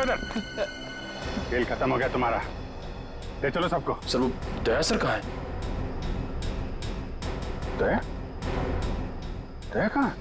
इधर। खेल खत्म हो गया तुम्हारा, ले चलो सबको। सर वो दया सर कहाँ है? दया? दया कहाँ?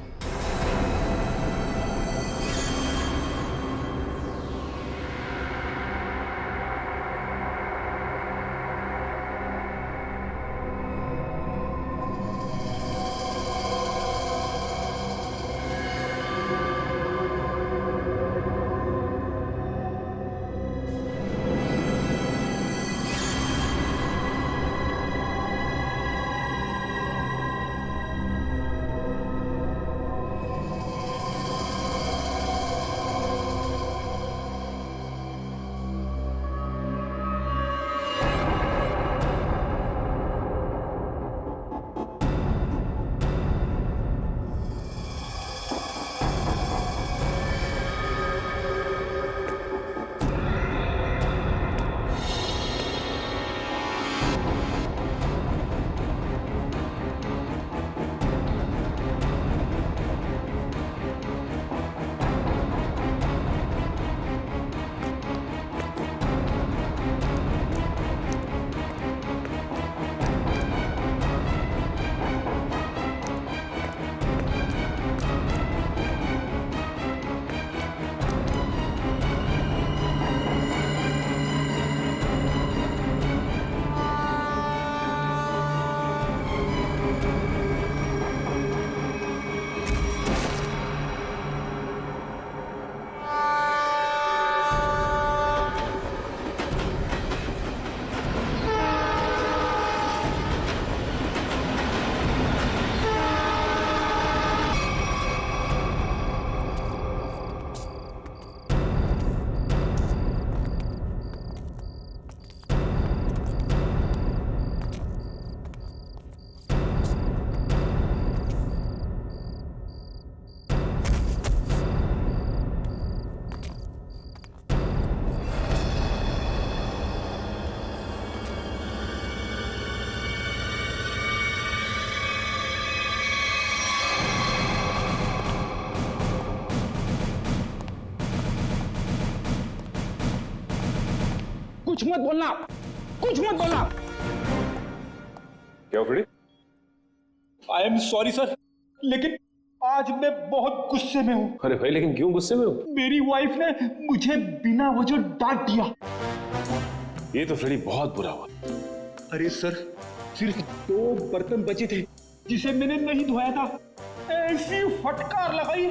कुछ मत बोलना, कुछ मत बोलना। क्या Freddy? I am sorry sir, लेकिन आज मैं बहुत गुस्से में हूँ। अरे भाई लेकिन क्यों गुस्से में हो? मेरी वाइफ ने मुझे बिना वजह डांट दिया। ये तो फ्रेडी बहुत बुरा हुआ। अरे सर, सिर्फ 2 बर्तन बचे थे जिसे मैंने नहीं धोया था। ऐसी फटकार लगाई,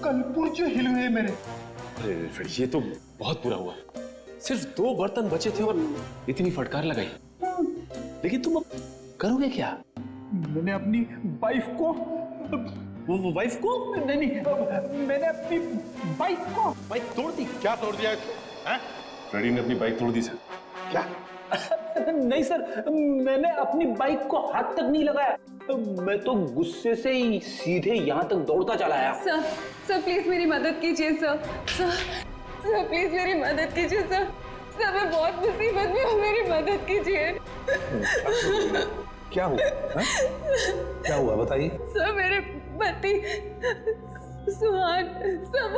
कल पुर्जे हिल गए मेरे। अरे फ्रेडी ये तो बहुत बुरा हुआ। सिर्फ 2 बर्तन बचे थे और इतनी फटकार लगाई। लेकिन तुम अब करोगे क्या? मैंने अपनी वाइफ को वो वाइफ को? नहीं, मैंने अपनी बाइक को बाइक तोड़ दी। क्या तोड़ दिया इसको? फ्रेडी ने अपनी बाइक तोड़ दी सर। क्या? नहीं सर, मैंने अपनी बाइक को हाथ तक नहीं लगाया। मैं तो गुस्से से ही सीधे यहाँ तक दौड़ता चला आया। सर प्लीज मेरी मदद कीजिए सर। सर प्लीज मेरी मदद कीजिए सर। सर मैं बहुत मुसीबत में हूँ, मेरी मदद कीजिए। क्या हुआ? क्या हुआ बताइए। सर मेरे पति सुहान सब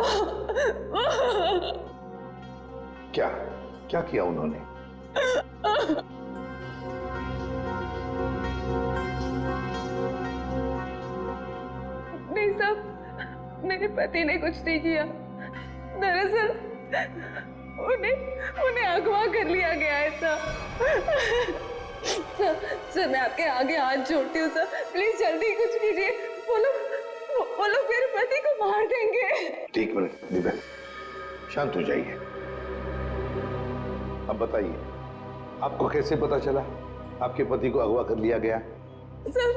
क्या क्या किया उन्होंने? नहीं साहब, मेरे पति ने कुछ नहीं किया। दरअसल उन्हें अगवा कर लिया गया है सर। सर मैं आपके आगे हाथ जोड़ती हूँ सर, प्लीज जल्दी कुछ कीजिए। वो लोग मेरे पति को मार देंगे। ठीक मिनट दिव्या, शांत हो जाइए। अब बताइए, आपको कैसे पता चला आपके पति को अगवा कर लिया गया? सर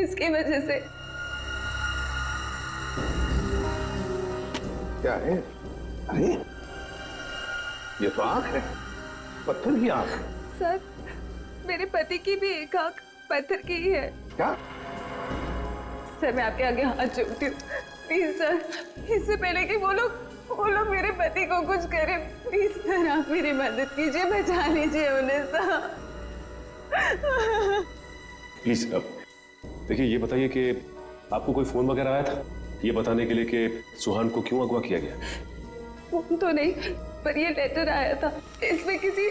इसकी वजह से। क्या है? अरे ये तो आंख है, पत्थर की आंख। सर मेरे पति की भी एक आंख पत्थर की ही है। क्या? सर मैं आपके आगे हाथ जोड़ती हूँ, प्लीज सर, इससे पहले कि वो लोग मेरे पति को कुछ करें, प्लीज सर आप मेरी मदद कीजिए, बचा लीजिए उन्हें सर। प्लीज देखिए ये बताइए कि आपको कोई फोन वगैरह आया था ये बताने के लिए कि सुहान को क्यों अगवा किया गया? फोन तो नहीं, पर ये लेटर आया था। इसमें किसी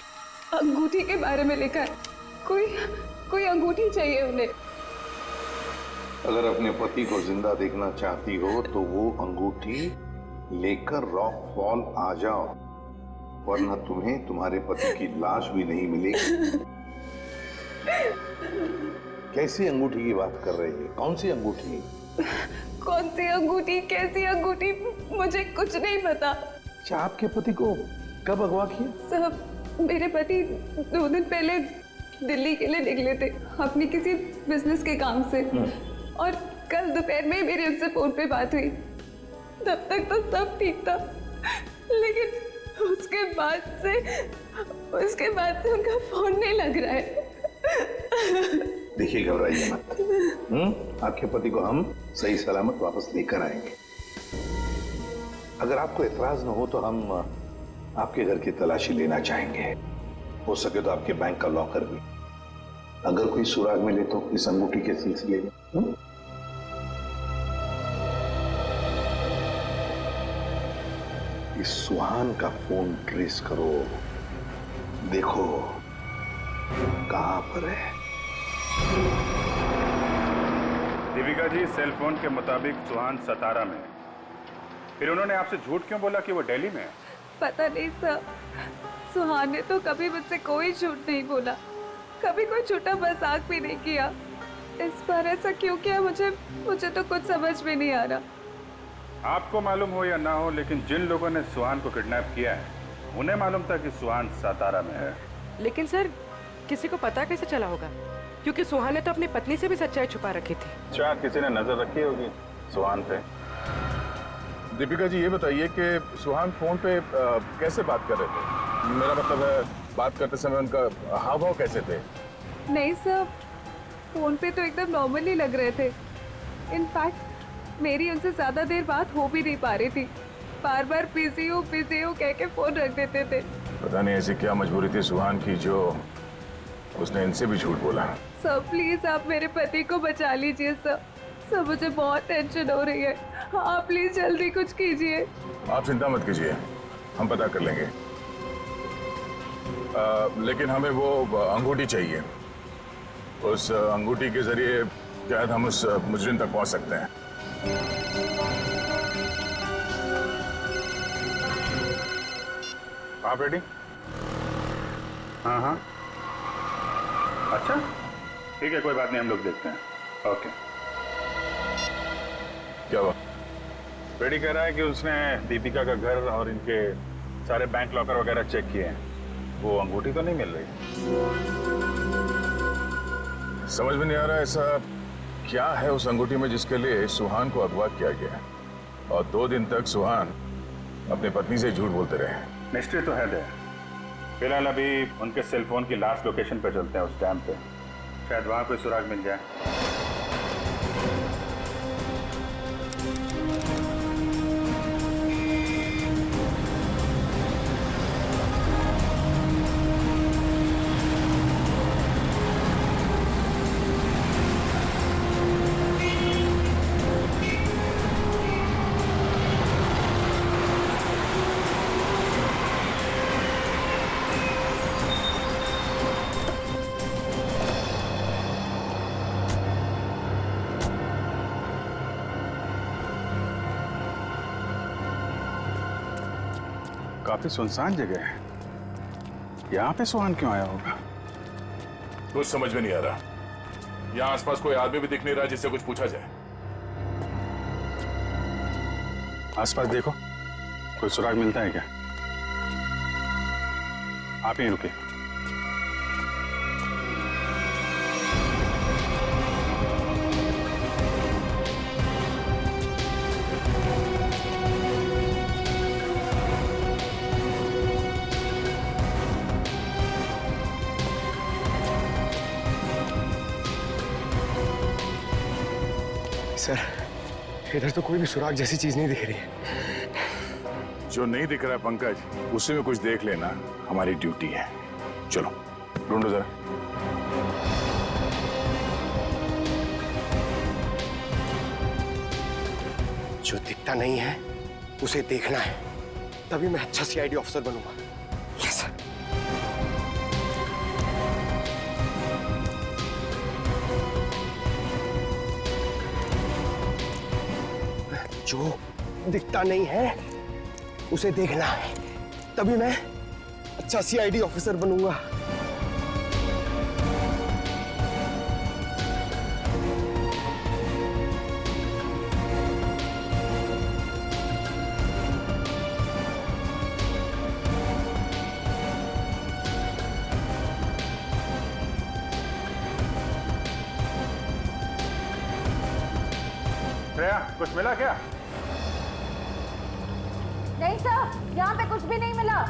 अंगूठी के बारे में लिखा है। कोई अंगूठी चाहिए उन्हें। अगर अपने पति को जिंदा देखना चाहती हो तो वो अंगूठी लेकर रॉक फॉल आ जाओ, वरना तुम्हें तुम्हारे पति की लाश भी नहीं मिलेगी। कैसी अंगूठी की बात कर रही है? कौन सी अंगूठी? कौन सी अंगूठी, कैसी अंगूठी, मुझे कुछ नहीं पता। अच्छा, आपके पति को कब अगवा किया? सब मेरे पति 2 दिन पहले दिल्ली के लिए निकले थे अपनी किसी बिजनेस के काम से, और कल दोपहर में मेरी उनसे फोन पे बात हुई। तब तक तो सब ठीक था, लेकिन उसके बाद से उनका फोन नहीं लग रहा है। देखिए, घबराइए मत। आपके पति को हम सही सलामत वापस लेकर आएंगे। अगर आपको एतराज न हो तो हम आपके घर की तलाशी लेना चाहेंगे। हो सके तो आपके बैंक का लॉकर भी। अगर कोई सुराग मिले तो इस अंगूठी के सिलसिले में। इस सुहान का फोन ट्रेस करो, देखो कहां पर है। दीपिका जी, सेल फोन के मुताबिक सुहान सतारा में है। फिर उन्होंने आपसे झूठ क्यों बोला कि वो दिल्ली में है? पता नहीं सर, सुहान ने तो कभी मुझसे कोई झूठ नहीं बोला, कभी कोई छोटा मजाक भी नहीं किया। इस बार ऐसा क्यों किया मुझे तो कुछ समझ में नहीं आ रहा। आपको मालूम हो या ना हो, लेकिन जिन लोगों ने सुहान को किडनैप किया है उन्हें मालूम था कि सुहान सतारा में है। लेकिन सर, किसी को पता कैसे चला होगा? क्योंकि सुहान ने तो अपनी पत्नी से भी सच्चाई छुपा रखी थी। अच्छा, किसी ने नजर रखी होगी सुहान पे। दीपिका जी, ये बताइए कि सुहान फोन पे कैसे बात कर रहे थे? मेरा मतलब है, बात करते समय उनका हाव भाव कैसे थे? नहीं सर, फोन पे तो एकदम नॉर्मली लग रहे थे। इनफैक्ट मेरी उनसे ज्यादा देर बात हो भी नहीं पा रही थी। बार बार बिजी हो कह के फोन रख देते थे। पता नहीं ऐसी क्या मजबूरी थी सुहान की जो उसने इनसे भी झूठ बोला। सर प्लीज आप मेरे पति को बचा लीजिए सर, मुझे बहुत टेंशन हो रही है। आप प्लीज जल्दी कुछ कीजिए। आप चिंता मत कीजिए, हम पता कर लेंगे। लेकिन हमें वो अंगूठी चाहिए। उस अंगूठी के जरिए शायद हम उस मुजरिम तक पहुंच सकते हैं। आप रेडी? हाँ, अच्छा ठीक है, कोई बात नहीं, हम लोग देखते हैं। ओके। क्या हुआ? रेडी कह रहा है कि उसने दीपिका का घर और इनके सारे बैंक लॉकर वगैरह चेक किए हैं, वो अंगूठी तो नहीं मिल रही। समझ में नहीं आ रहा ऐसा क्या है उस अंगूठी में जिसके लिए सुहान को अगवा किया गया, और 2 दिन तक सुहान अपनी पत्नी से झूठ बोलते रहे। मिस्ट्री तो है दे। फिलहाल अभी उनके सेल फोन की लास्ट लोकेशन पे चलते हैं, उस डैम पे, शायद वहां कोई सुराग मिल जाए। काफी सुनसान जगह है, यहाँ पे सुहान क्यों आया होगा? कुछ समझ में नहीं आ रहा। यहाँ आसपास कोई आदमी भी दिख नहीं रहा जिससे कुछ पूछा जाए। आसपास देखो, कोई सुराग मिलता है क्या? आप ही रुके। सर, इधर तो कोई भी सुराग जैसी चीज नहीं दिख रही है। जो नहीं दिख रहा है पंकज, उसी में कुछ देख लेना हमारी ड्यूटी है। चलो ढूंढो जरा। जो दिखता नहीं है उसे देखना है, तभी मैं अच्छा सीआईडी ऑफिसर बनूंगा। Yes sir. जो दिखता नहीं है उसे देखना है, तभी मैं अच्छा सीआईडी ऑफिसर बनूंगा। श्रेया, कुछ मिला क्या? नहीं सर, यहाँ पे कुछ भी नहीं मिला।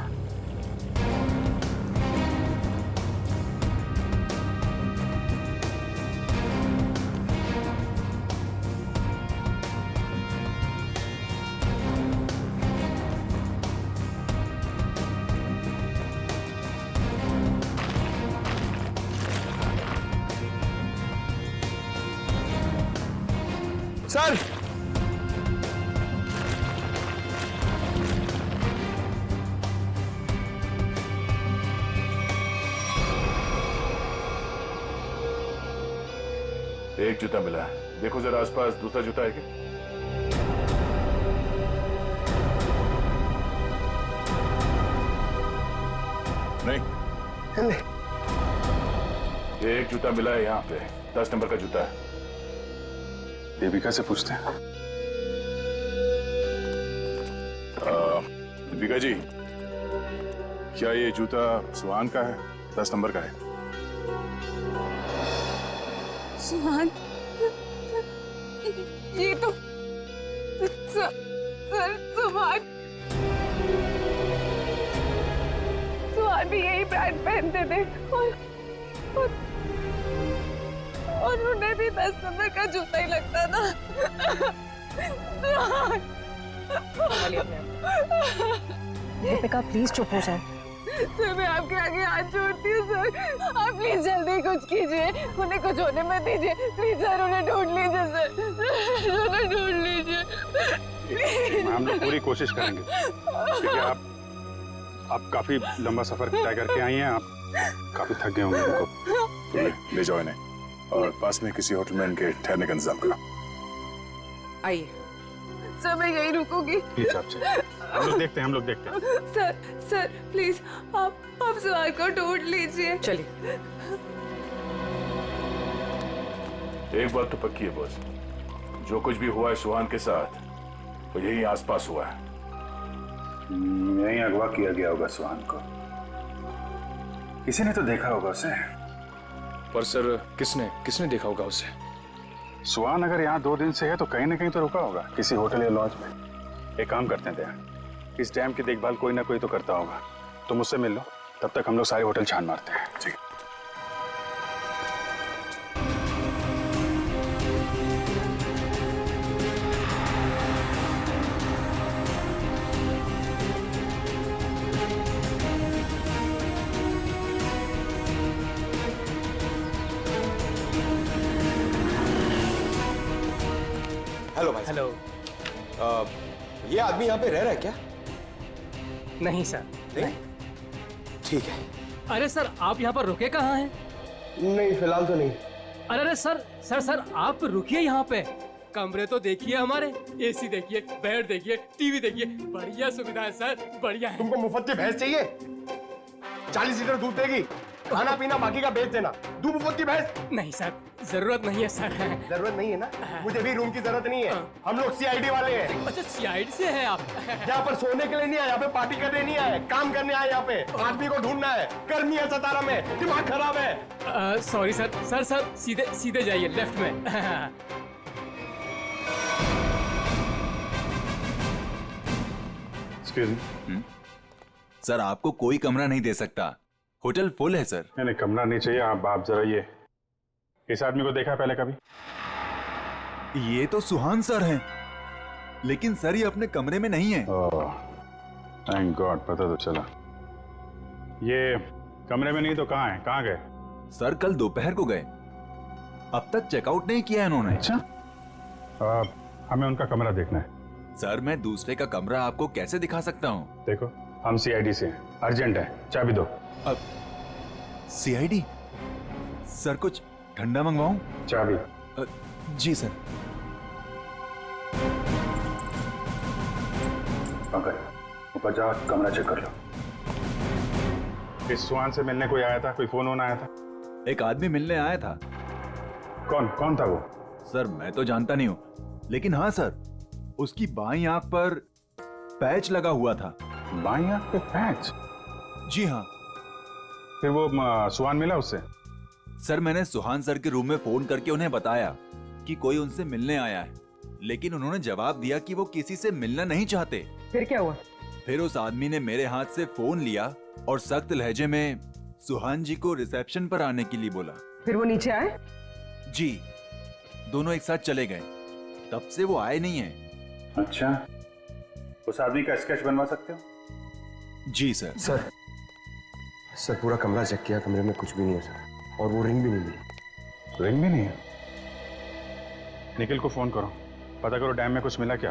सर, एक जूता मिला है, देखो जरा आसपास दूसरा जूता है क्या? नहीं, एक जूता मिला है यहाँ पे, 10 नंबर का जूता है। देविका से पूछते हैं। दीपिका जी, क्या ये जूता सुहान का है? 10 नंबर का है। सुहान, ये तो सर सुहान भी यही ब्रांड पहनते थे और उन्हें भी 10 नंबर का जूता ही लगता था। दीपिका प्लीज चुप हो जाए। सर मैं आपके आगे हाथ जोड़ती हूँ सर, आप प्लीज जल्दी कुछ कीजिए, उन्हें कुछ होने मत दीजिए प्लीज सर, उन्हें ढूंढ लीजिए सर, उन्हें ढूंढ लीजिए। हम लोग पूरी कोशिश करेंगे, क्योंकि आप काफी लंबा सफर तय करके आई हैं, आप काफी थक गए होंगे। उनको ले जाओ इन्हें और पास में किसी होटल में इनके ठहरने का इंतजाम करो। आइए। सर मैं यही रुकूंगी। प्लीज आपसे, हम लोग देखते हैं। सर प्लीज आप सुहान को ढूंढ लीजिए। चलिए। एक बात तो पक्की है बॉस, जो कुछ भी हुआ है सुहान के साथ वो यही आसपास हुआ है। यहीं अगवा किया गया होगा सुहान को, किसी ने तो देखा होगा उसे। पर सर किसने देखा होगा उसे? सुहान अगर यहाँ 2 दिन से है तो कहीं ना कहीं तो रुका होगा, किसी होटल या लॉज में। एक काम करते हैं दया, इस डैम की देखभाल कोई ना कोई तो करता होगा, तुम मुझसे मिल लो, तब तक हम लोग सारे होटल छान मारते हैं। ठीक है। हेलो भाई। हेलो। ये आदमी यहाँ पे रह रहा है क्या? नहीं सर। नहीं? ठीक है। अरे सर आप यहाँ पर रुके कहाँ हैं? नहीं फिलहाल तो नहीं। अरे सर आप रुकिए यहाँ पे। कमरे तो देखिए हमारे, एसी देखिए, बेड देखिए, टीवी देखिए, बढ़िया सुविधा है सर, बढ़िया है। तुमको मुफ्त की भैंस चाहिए? 40 लीटर दूध देगी, खाना पीना बाकी का बेच देना। दूध मुफ्त की भैंस? नहीं सर, जरूरत नहीं है सर। जरूरत नहीं है ना? मुझे भी रूम की जरूरत नहीं है, हम लोग सीआईडी वाले हैं। अच्छा सीआईडी से है आप? यहाँ पर सोने के लिए नहीं आए, यहाँ पे पार्टी करने नहीं आए, काम करने आए। यहाँ पे आदमी को ढूंढना है, गर्मी है 17 में, दिमाग खराब है। सॉरी सर सीधे जाइए लेफ्ट में। सर आपको कोई कमरा नहीं दे सकता, होटल फुल है सर। नहीं कमरा नहीं चाहिए। आप जरा ये इस आदमी को देखा पहले कभी? ये तो सुहान सर हैं, लेकिन सर ये अपने कमरे में नहीं है। थैंक गॉड, पता तो चला। ये कमरे में नहीं तो कहाँ है? कहाँ गए? सर कल दोपहर को गए, अब तक चेकआउट नहीं किया इन्होंने। अच्छा, हमें उनका कमरा देखना है। सर मैं दूसरे का कमरा आपको कैसे दिखा सकता हूँ? देखो हम सीआईडी से हैं, अर्जेंट है, चाबी दो। अब सीआईडी? सर कुछ ठंडा मंगवाऊं? चाबी। जी सर। पंकज ऊपर जाओ, कमरा चेक कर लो। इस सुहान से मिलने कोई आया था? कोई फोन वोन आया था? एक आदमी मिलने आया था। कौन था वो? सर मैं तो जानता नहीं हूँ, लेकिन हाँ सर, उसकी बाईं आंख पर पैच लगा हुआ था। बाईं आंख पे पैच? जी हाँ। फिर वो सुहान मिला उससे? सर मैंने सुहान सर के रूम में फोन करके उन्हें बताया कि कोई उनसे मिलने आया है, लेकिन उन्होंने जवाब दिया कि वो किसी से मिलना नहीं चाहते। फिर क्या हुआ? फिर उस आदमी ने मेरे हाथ से फोन लिया और सख्त लहजे में सुहान जी को रिसेप्शन पर आने के लिए बोला। फिर वो नीचे आए? जी, दोनों एक साथ चले गए। तब से वो आए नहीं है। अच्छा, उस आदमी का स्केच बनवा सकते हो? जी सर। सर पूरा कमरा चेक किया, कमरे में कुछ भी नहीं है सर, और वो रिंग भी नहीं मिली। रिंग भी नहीं है? निखिल को फोन करो, पता करो डैम में कुछ मिला क्या,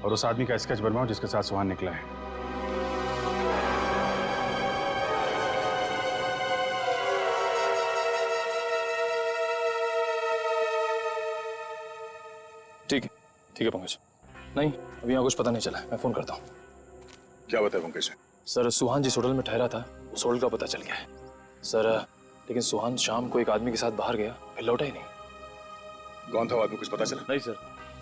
और उस आदमी का स्केच बनवाओ जिसके साथ सुहान निकला है। ठीक है पंकज। नहीं, अभी यहाँ कुछ पता नहीं चला है, मैं फोन करता हूँ। क्या बताया पंकज? सर सुहान जिस होटल में ठहरा था उस होटल का पता चल गया है सर, लेकिन सुहान शाम को एक आदमी के साथ बाहर गया, फिर लौटा ही नहीं। कौन था वो आदमी, कुछ पता चला? नहीं सर,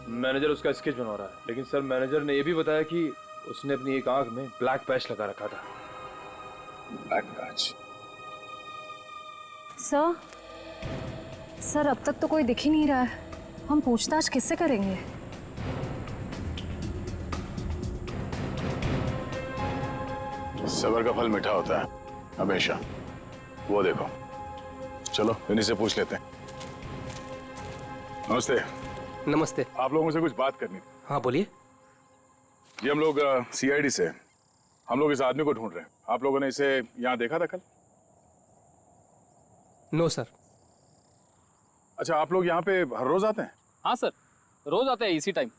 मैनेजर उसका स्केच बनवा रहा है, लेकिन सर मैनेजर ने यह भी बताया कि उसने अपनी एक आंख में ब्लैक पैच लगा रखा था। Black patch? सर अब तक तो कोई दिख ही नहीं रहा है, हम पूछताछ किससे करेंगे? सबर का फल मीठा होता है हमेशा। वो देखो, चलो इन्हीं से पूछ लेते हैं। नमस्ते। नमस्ते। आप लोगों से कुछ बात करनी थी। हाँ बोलिए। जी हम लोग सीआईडी से, हम लोग इस आदमी को ढूंढ रहे हैं। आप लोगों ने इसे यहाँ देखा था कल? No sir. अच्छा, आप लोग यहाँ पे हर रोज आते हैं? हाँ सर, रोज आते हैं इसी टाइम।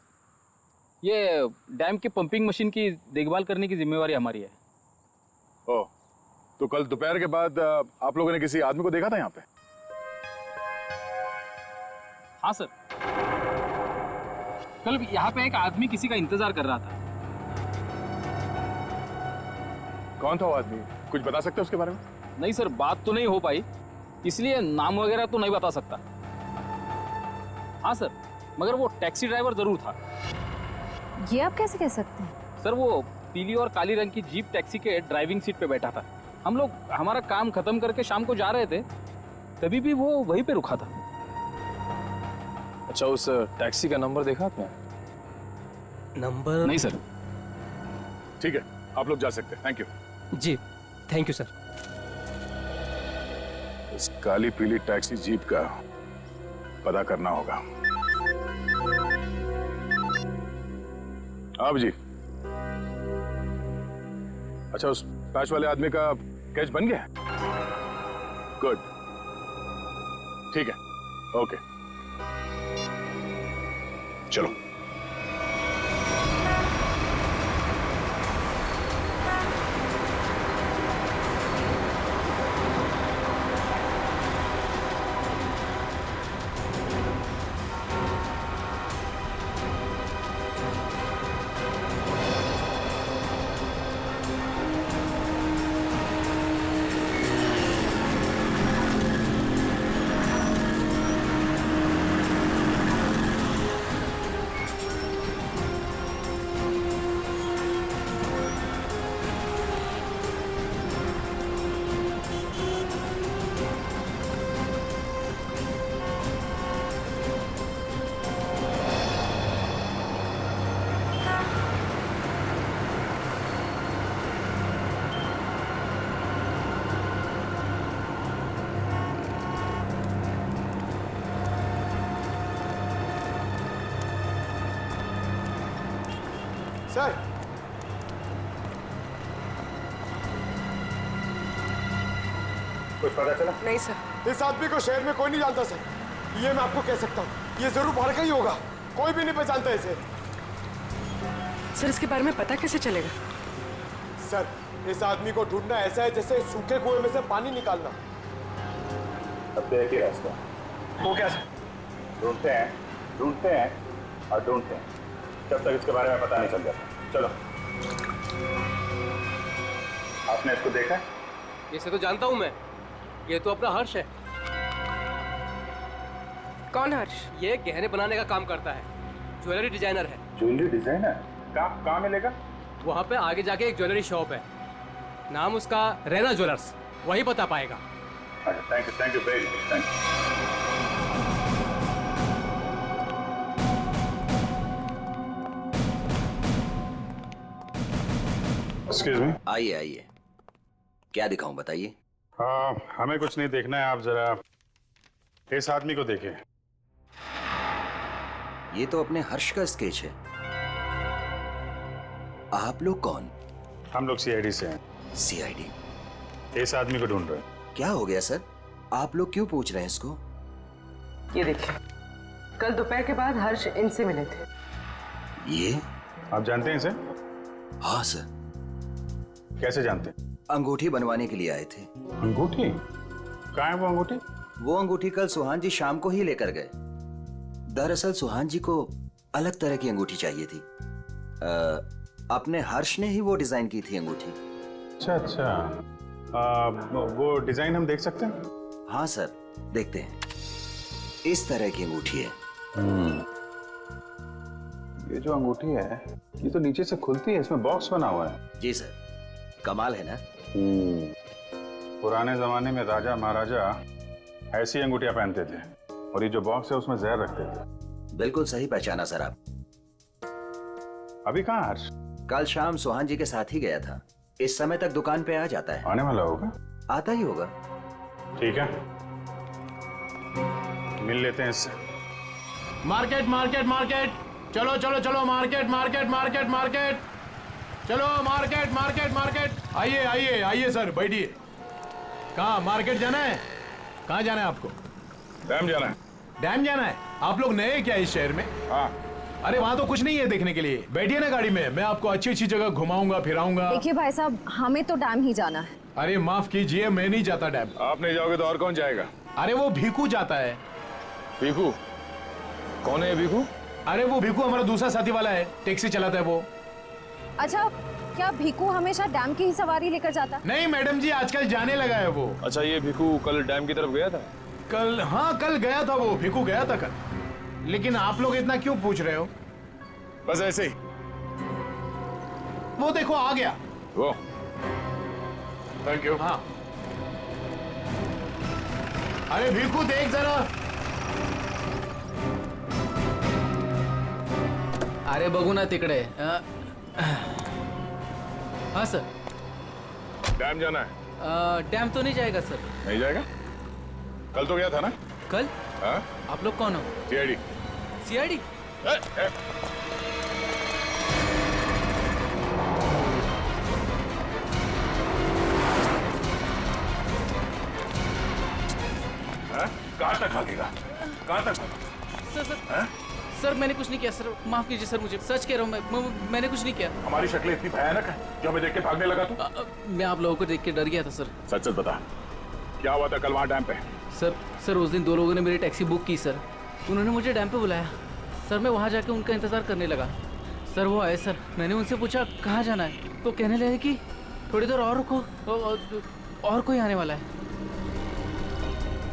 ये डैम के पंपिंग मशीन की देखभाल करने की जिम्मेवारी हमारी है। ओह, तो कल दोपहर के बाद आप लोगों ने किसी आदमी को देखा था यहाँ पे? हाँ सर, कल यहाँ पे एक आदमी किसी का इंतजार कर रहा था। कौन था वो आदमी, कुछ बता सकते हो उसके बारे में? नहीं सर, बात तो नहीं हो पाई, इसलिए नाम वगैरह तो नहीं बता सकता। हाँ सर, मगर वो टैक्सी ड्राइवर जरूर था। ये आप कैसे कह सकते हैं? सर वो पीली और काली रंग की जीप टैक्सी के ड्राइविंग सीट पे बैठा था। हम लोग हमारा काम खत्म करके शाम को जा रहे थे, तभी भी वो वहीं पे रुका था। अच्छा, उस टैक्सी का नंबर देखा आपने? नंबर? नहीं सर। ठीक है, आप लोग जा सकते हैं। Thank you. जी थैंक यू सर। इस काली पीली टैक्सी जीप का पता करना होगा। आप जी। अच्छा, उस पैच वाले आदमी का कैच बन गया? गुड, ठीक है, ओके, चलो। सर कुछ पता चला? नहीं सर। इस आदमी को शहर में कोई नहीं जानता सर, ये मैं आपको कह सकता हूँ। ये जरूर बाहर का ही होगा, कोई भी नहीं पहचानता इसे। सर इसके बारे में पता कैसे चलेगा? सर, इस आदमी को ढूंढना ऐसा है जैसे सूखे कुएं में से पानी निकालना। अब तो एक ही रास्ता। वो क्या? ढूंढते हैं और ढूंढते हैं जब तक इसके बारे में पता नहीं चल जाता। चलो। आपने इसको देखा? इसे तो जानता हूँ मैं, ये तो अपना हर्ष है। कौन हर्ष? ये गहने बनाने का काम करता है, ज्वेलरी डिजाइनर है। Jewellery designer? कहाँ मिलेगा? वहाँ पे आगे जाके एक ज्वेलरी शॉप है, नाम उसका रैना ज्वेलर्स, वही बता पाएगा। Thank you very much, thank you. Excuse me. आइए आइए, क्या दिखाऊं बताइए। हमें कुछ नहीं देखना है, आप जरा इस आदमी को देखिए। ये तो अपने हर्ष का स्केच है। आप लोग कौन? हम लोग सीआईडी से हैं। सीआईडी? इस आदमी को ढूंढ रहे हैं। क्या हो गया सर, आप लोग क्यों पूछ रहे हैं इसको? ये देखिए, कल दोपहर के बाद हर्ष इनसे मिले थे। ये आप जानते हैं इसे? हाँ सर। कैसे जानते हैं? अंगूठी बनवाने के लिए आए थे। अंगूठी? कहाँ है वो अंगूठी? वो अंगूठी कल सुहान जी शाम को ही लेकर गए। दरअसल सुहान जी को अलग तरह की अंगूठी चाहिए थी। अपने हर्ष ने ही वो डिजाइन की थी अंगूठी। अच्छा। वो डिजाइन हम देख सकते हैं? हाँ सर, देखते हैं। इस तरह की अंगूठी है। ये जो अंगूठी है ये तो नीचे से खुलती है, इसमें बॉक्स बना हुआ है। जी सर, कमाल है ना। पुराने जमाने में राजा महाराजा ऐसी अंगूठियां पहनते थे, और ये जो बॉक्स है उसमें जहर रखते थे। बिल्कुल सही पहचाना सर आप। अभी कहाँ हर्ष? कल शाम सुहान जी के साथ ही गया था। इस समय तक दुकान पे आ जाता है। आने वाला होगा? आता ही होगा। ठीक है, मिल लेते हैं इससे। मार्केट मार्केट मार्केट, चलो चलो चलो, मार्केट मार्केट मार्केट मार्केट, चलो मार्केट मार्केट मार्केट। आइए आइए आइए सर, बैठिए। कहाँ मार्केट जाना है? कहाँ जाना है आपको? डैम जाना है। डैम जाना है? आप लोग नए क्या इस शहर में? हाँ। अरे वहाँ तो कुछ नहीं है देखने के लिए। बैठिए ना गाड़ी में, मैं आपको अच्छी अच्छी जगह घुमाऊंगा फिराऊंगा। देखिए भाई साहब, हमें तो डैम ही जाना है। अरे माफ कीजिए, मैं नहीं जाता डैम। आप नहीं जाओगे तो और कौन जाएगा? अरे वो भीखू जाता है। भीखू? कौन है भीखू? अरे वो भीखू हमारा दूसरा साथी वाला है, टैक्सी चलाता है वो। अच्छा, क्या भीखू हमेशा डैम की ही सवारी लेकर जाता? नहीं मैडम जी, आजकल जाने लगा है वो। अच्छा, ये भीखू कल डैम की तरफ गया था? कल? हाँ कल गया था वो, भीखू गया था कल। लेकिन आप लोग इतना क्यों पूछ रहे हो? बस ऐसे ही। वो देखो आ गया वो। Thank you. हाँ। अरे भीखू देख जरा। अरे बघू ना तिकडे। हाँ सर। डैम जाना है? डैम तो नहीं जाएगा सर। नहीं जाएगा? कल तो गया था ना? कल? हाँ? आप लोग कौन हो? सीआईडी। सीआईडी? कहाँ तक भागेगा? कहाँ तक भागेगा? सर सर सर मैंने कुछ नहीं किया सर, माफ कीजिए सर, मुझे सच कह रहा हूँ, मैंने कुछ नहीं किया। हमारी शक्लें इतनी भयानक है जो हमें देख के भागने लगा तू? मैं आप लोगों को देख के डर गया था सर। सच सच बता, क्या हुआ था कल वहाँ डैम पे? सर उस दिन दो लोगों ने मेरी टैक्सी बुक की सर, उन्होंने मुझे डैम पे बुलाया सर। मैं वहाँ जाके उनका इंतजार करने लगा सर। वो आए सर, मैंने उनसे पूछा कहाँ जाना है, तो कहने लगे कि थोड़ी देर और रुको, और कोई आने वाला है।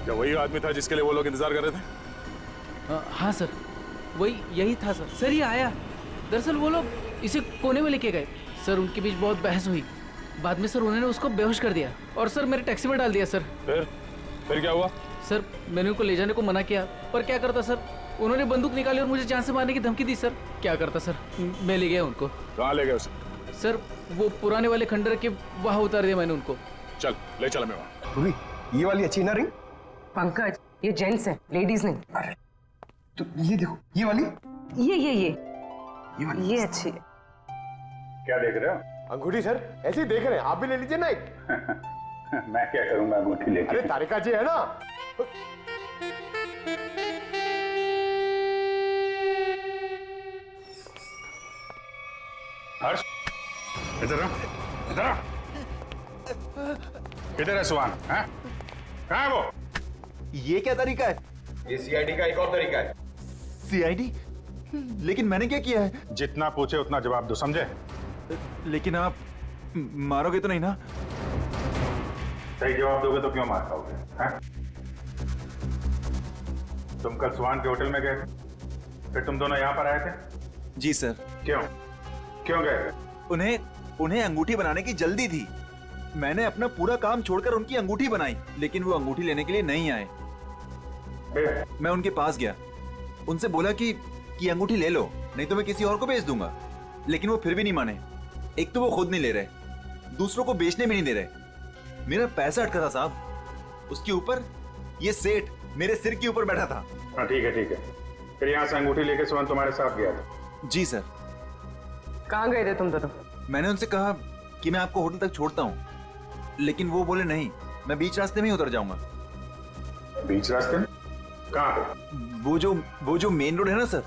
क्या वही आदमी था जिसके लिए वो लोग इंतजार कर रहे थे? हाँ सर, वही यही था सर। सर ये आया, दरअसल वो लोग इसे कोने में लेके गए सर। उनके बीच बहुत बहस हुई, बाद में सर उन्होंने उसको बेहोश कर दिया और सर मेरे टैक्सी में डाल दिया सर। फिर क्या हुआ? सर मैंने उनको ले जाने को मना किया, पर क्या करता सर, उन्होंने बंदूक निकाली और मुझे जान से मारने की धमकी दी सर। क्या करता सर, मैं ले गया उनको। कहाँ ले गए उसे? सर वो पुराने वाले खंडर के वहाँ उतार दिया मैंने उनको। चल ले चल मैं वहाँ। ये वाली अच्छी ना रिंग? पंकज, ये जेंट्स है, लेडीज नहीं। अरे तो ये देखो, ये वाली? ये वाली, ये अच्छी है। क्या देख रहे हो? अंगूठी सर, ऐसे ही देख रहे हैं, आप भी ले लीजिए ना एक। मैं क्या करूंगा अंगूठी लेके? अरे तारिका जी है ना। हर्ष, इधर आ, इधर आ। किधर है सुहान? हैं? कहाँ है वो? ये क्या तरीका है? ये सीआईडी का एक और तरीका है। सीआईडी? लेकिन मैंने क्या किया है? जितना पूछे उतना जवाब दो, समझे? लेकिन आप मारोगे तो नहीं ना? सही जवाब दोगे तो क्यों मार खाओगे? हैं? तुम कल सुहान के होटल में गए, फिर तुम दोनों यहाँ पर आए थे? जी सर। क्यों? क्यों गए? उन्हें अंगूठी बनाने की जल्दी थी। मैंने अपना पूरा काम छोड़कर उनकी अंगूठी बनाई, लेकिन वो अंगूठी लेने के लिए नहीं आए। मैं उनके पास गया, उनसे बोला कि अंगूठी ले लो, नहीं तो मैं किसी और को बेच दूंगा। लेकिन वो फिर भी नहीं माने। एक तो वो खुद नहीं ले रहे, दूसरों को बेचने भी नहीं दे रहे। मेरा पैसा अटका था साहब, उसके ऊपर ये सेठ मेरे सिर के ऊपर बैठा था। हाँ ठीक है ठीक है। फिर यहाँ से अंगूठी लेके सुहान तुम्हारे साथ गया था? जी सर। कहाँ गए थे तुम दोनों? मैंने उनसे कहा कि मैं आपको होटल तक छोड़ता हूँ, लेकिन वो बोले नहीं, मैं बीच रास्ते में ही उतर जाऊंगा। बीच रास्ते में? कहाँ पे? वो जो मेन रोड है ना सर,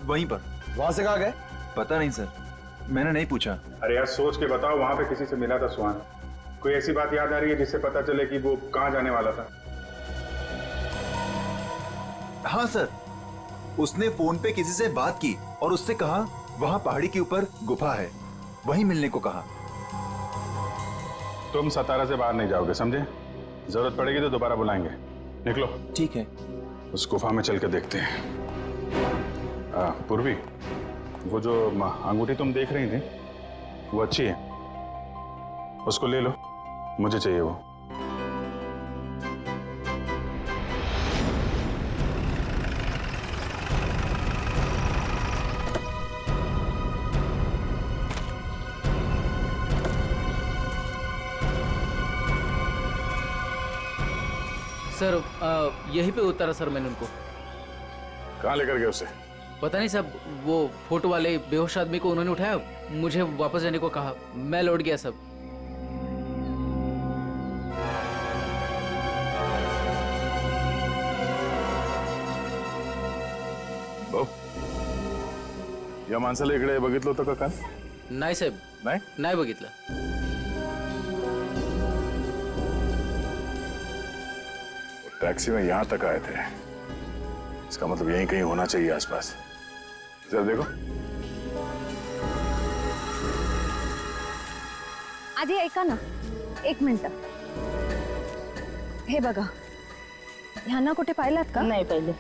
वहीं पर। वहां से कहाँ गए? पता नहीं सर, मैंने नहीं पूछा। अरे यार सोच के बताओ, वहां पे किसी से मिला था सुहान? कोई ऐसी बात याद आ रही है जिससे पता चले कि वो कहाँ जाने वाला था? हाँ सर, उसने फोन पे किसी से बात की और उससे कहा वहां पहाड़ी के ऊपर गुफा है, वहीं मिलने को कहा। तुम सतारा से बाहर नहीं जाओगे, समझे? जरूरत पड़ेगी तो दोबारा बुलाएंगे। निकलो। ठीक है। उस गुफा में चल के देखते हैं। पूर्वी, वो जो अंगूठी तुम देख रही थी वो अच्छी है, उसको ले लो, मुझे चाहिए वो। सर यहीं पे उतारा सर मैंने उनको। कहाँ लेकर गए उसे? पता नहीं सब, वो फोटो वाले बेहोश आदमी को उन्होंने उठाया, मुझे वापस जाने को कहा, मैं लौट गया सब। या माणसाला इकडे बघितलं होतं का काल? नाही साहेब, नाही बघितलं। टैक्सी में यहां तक आए थे, इसका मतलब यहीं कहीं होना चाहिए आसपास। जरा देखो। आधी ऐका ना, एक मिनिट। हे बघा, ह्यांना कुठे पाहिलात का? नाही पाहिले।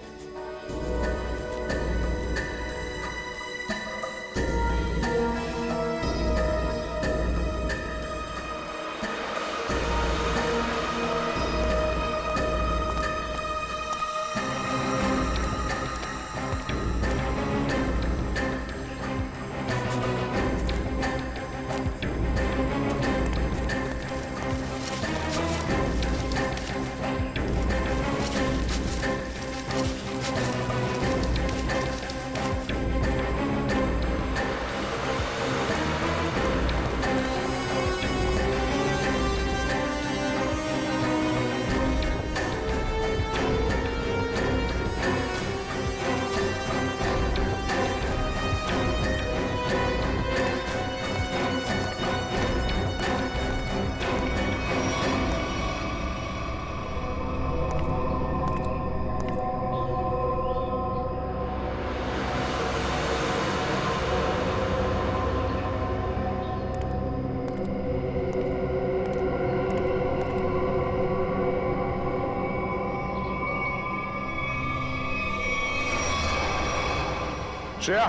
Shreya,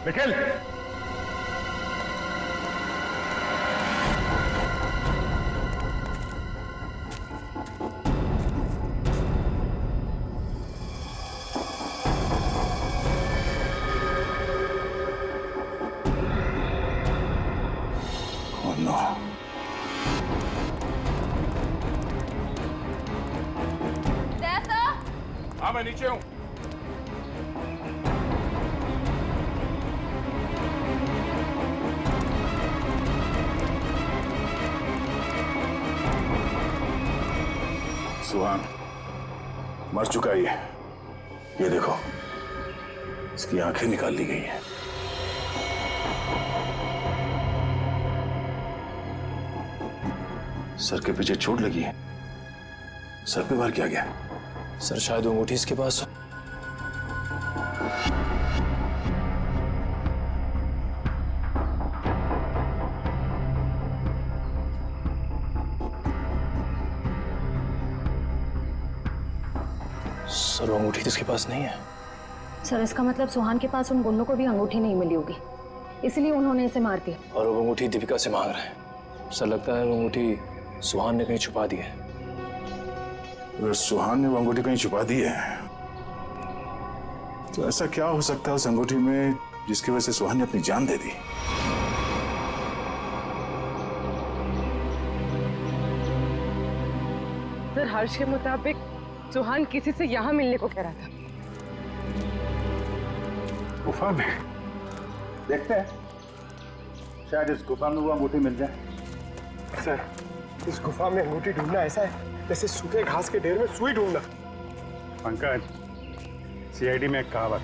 Nikhil, Oh no. हाँ मैं नीचे हूँ। सुहान मर चुका है ये देखो, इसकी आंखें निकाल ली गई हैं। सर के पीछे चोट लगी है। सर पे वार किया गया। सर शायद वो अंगूठी इसके पास हो। सर वो अंगूठी तो इसके पास नहीं है। सर इसका मतलब सुहान के पास उन गुंडों को भी अंगूठी नहीं मिली होगी, इसलिए उन्होंने इसे मार दिया। और वो अंगूठी दीपिका से मांग रहे हैं। सर लगता है वो अंगूठी सुहान ने कहीं छुपा दी है। अगर सुहान ने वो अंगूठी कहीं छुपा दी है तो ऐसा क्या हो सकता है उस अंगूठी में जिसकी वजह से सुहान ने अपनी जान दे दी? सर हर्ष के मुताबिक सुहान किसी से यहाँ मिलने को कह रहा था। गुफा में देखते हैं, शायद इस गुफा में वो अंगूठी मिल जाए। सर इस गुफा में अंगूठी ढूंढना ऐसा है जैसे सूखे घास के ढेर में सुई ढूंढना। पंकज, सीआईडी में एक कहावत,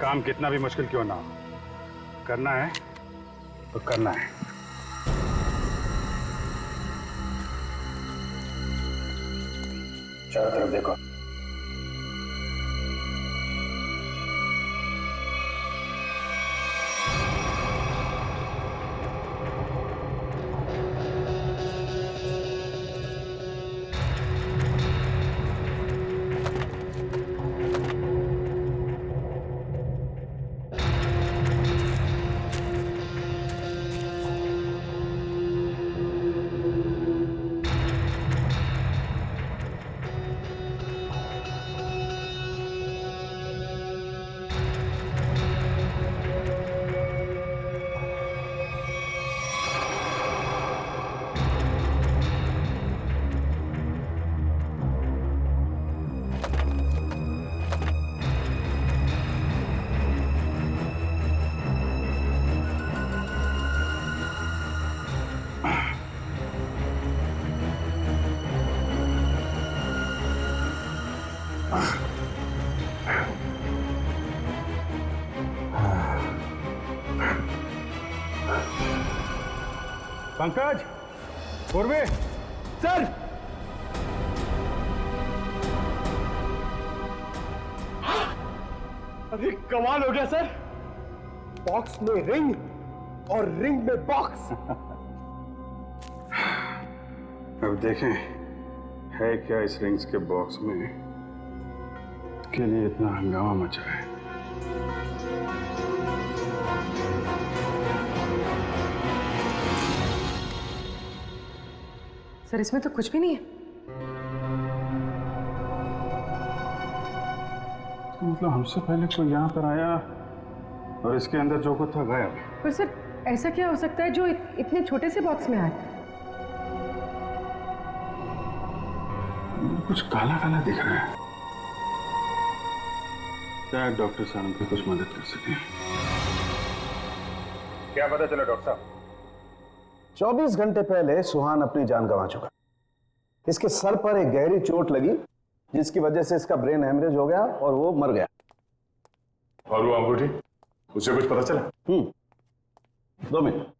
काम कितना भी मुश्किल क्यों ना हो, करना है तो करना है। चारों तरफ देखो। पंकज, पूर्वे, सर। अरे कमाल हो गया सर, बॉक्स में रिंग और रिंग में बॉक्स। अब देखें है क्या इस रिंग्स के बॉक्स में के लिए इतना हंगामा मचा है। सर इसमें तो कुछ भी नहीं है। तो मतलब हमसे पहले कोई यहाँ पर आया और इसके अंदर जो कुछ था गायब। पर सर ऐसा क्या हो सकता है जो इतने छोटे से बॉक्स में आए? कुछ काला काला दिख रहा है। शायद डॉक्टर साहब हमको कुछ मदद कर सके। क्या पता चला डॉक्टर साहब? 24 घंटे पहले सुहान अपनी जान गंवा चुका। इसके सर पर एक गहरी चोट लगी जिसकी वजह से इसका ब्रेन हेमरेज हो गया और वो मर गया। और वो अंगूठी, उसे कुछ पता चला? 2 मिनट।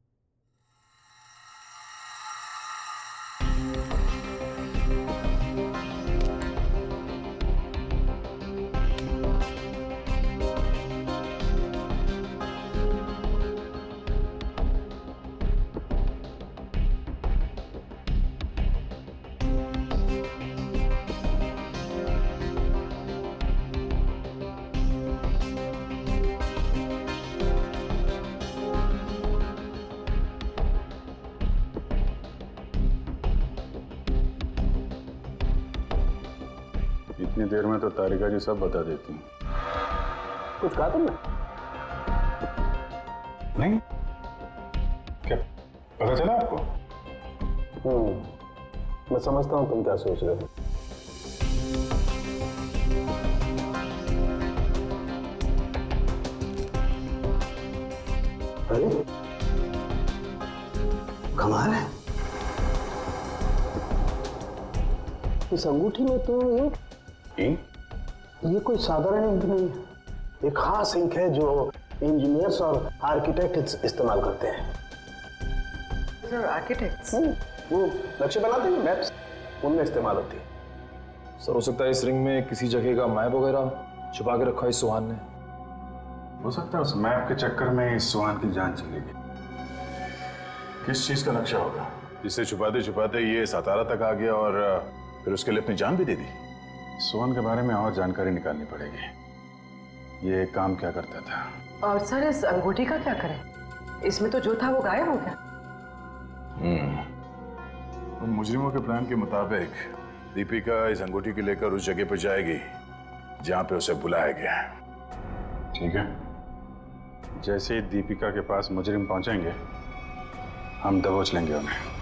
इतनी देर में तो तारिका जी सब बता देती हैं। कुछ कहा तुमने? नहीं, क्या पता चला आपको? मैं समझता हूं तुम क्या सोच रहे हो। अरे कमाल है, इस अंगूठी में तो इंक, ये कोई साधारण इंक नहीं है। एक खास इंक है जो इंजीनियर्स और आर्किटेक्ट इस्तेमाल करते हैं। Sir architects? वो नक्शे बनाते हैं मैप्स, उनमें इस्तेमाल होती है। सर हो सकता है इस रिंग में किसी जगह का मैप वगैरह छुपा के रखा है सुहान ने। हो सकता है उस मैप के चक्कर में इस सुहान की जान चली गई। किस चीज का नक्शा होगा जिससे छुपाते छुपाते ये सातारा तक आ गया और फिर उसके लिए अपनी जान भी दे दी? सुहान के बारे में और जानकारी निकालनी पड़ेगी। ये काम क्या करता था? और सर इस अंगूठी का क्या करें? इसमें तो जो था वो गायब हो गया। उन मुजरिमों के प्लान के मुताबिक दीपिका इस अंगूठी को लेकर उस जगह पर जाएगी जहां पे उसे बुलाया गया है। ठीक है, जैसे ही दीपिका के पास मुजरिम पहुंचेंगे हम दबोच लेंगे उन्हें।